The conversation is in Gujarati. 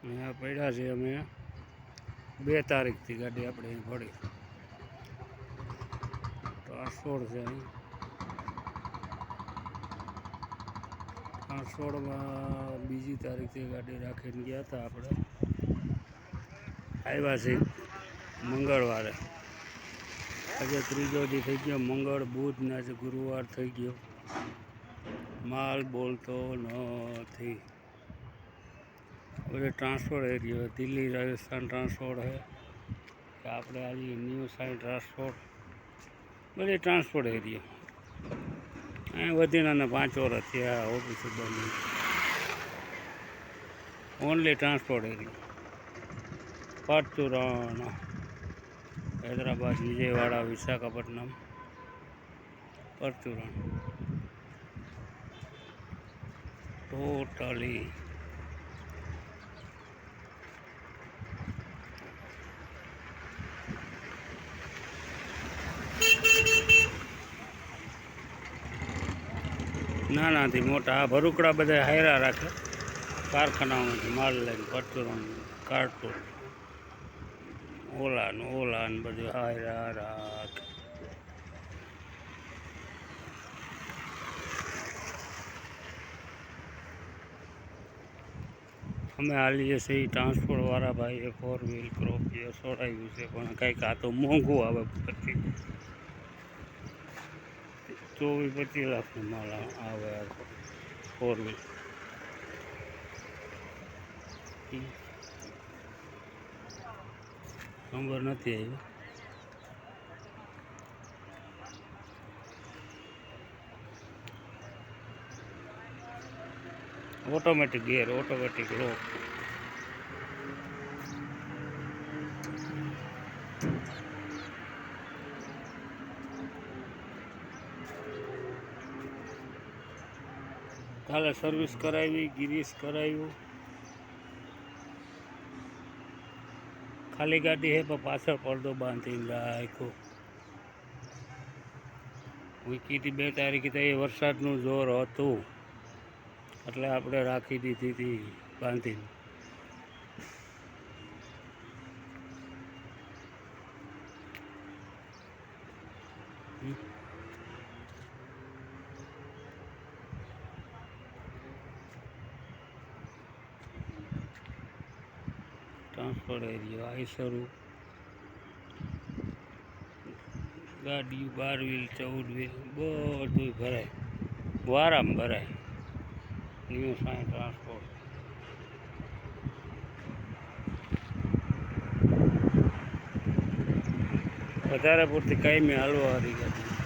અહીંયા પડ્યા છે અમે 2 તારીખથી ગાડી આપણે અહીં પડી ટ્રાન્સપોર્ટ છે અહીં ટ્રાન્સપોર્ટમાં 2જી તારીખથી ગાડી રાખીને ગયા હતા આપણે આવ્યા છે મંગળવારે આજે 3જો દી થઈ ગયો મંગળ બુધ ને આજે ગુરુવાર થઈ ગયો માલ બોલતો નથી બધે ટ્રાન્સપોર્ટ એરિયો દિલ્હી રાજસ્થાન ટ્રાન્સપોર્ટ है આપણે આજે ન્યૂ સાઇડ ટ્રાન્સપોર્ટ બધે ટ્રાન્સપોર્ટ એરિયો અહીંયા વધીને 5 વર્ષ થયા ઓફિસ બંધ ઓનલી ટ્રાન્સપોર્ટ એરિયો પરચુરણ हैदराबाद विजयवाड़ा विशाखापट्टनम परचुरण टोटली નાનાથી મોટા આ ભરૂકડા બધા હાયરા રાખે કારખાનાઓમાંથી માલ લઈને પરચુરણ કાર્ટૂન ઓલા ને બધું હાયરા રાખે અમે હાલીએ છીએ ટ્રાન્સપોર્ટવાળા ભાઈએ 4 વ્હીલ ક્રોપ જે છોડાવ્યું છે પણ કંઈક આ તો મોંઘું આવે પછી 24-25 લાખનું માલ આવે 4 વ્હીલ નંબર નથી આવ્યો ઓટોમેટિક ગિયર ઓટોમેટિક લોક કાલે સર્વિસ કરાવી ગિરીશ કરાવ્યું ખાલી ગાડી હે પણ પાછળ પડદો બાંધીને રાખ્યો વીકીથી 2 તારીખે તો એ વરસાદનું જોર હતું એટલે આપણે રાખી દીધી હતી બાંધીને ટ્રાન્સપોર્ટ એરિયો આઈસરું ગાડીઓ 12 વ્હીલ 14 વ્હીલ બધું ભરાય વારામાં ભરાય ન્યૂ સાઇડ ટ્રાન્સપોર્ટ વધારે પૂરતી કાયમી હાલવા વાળી ગાડી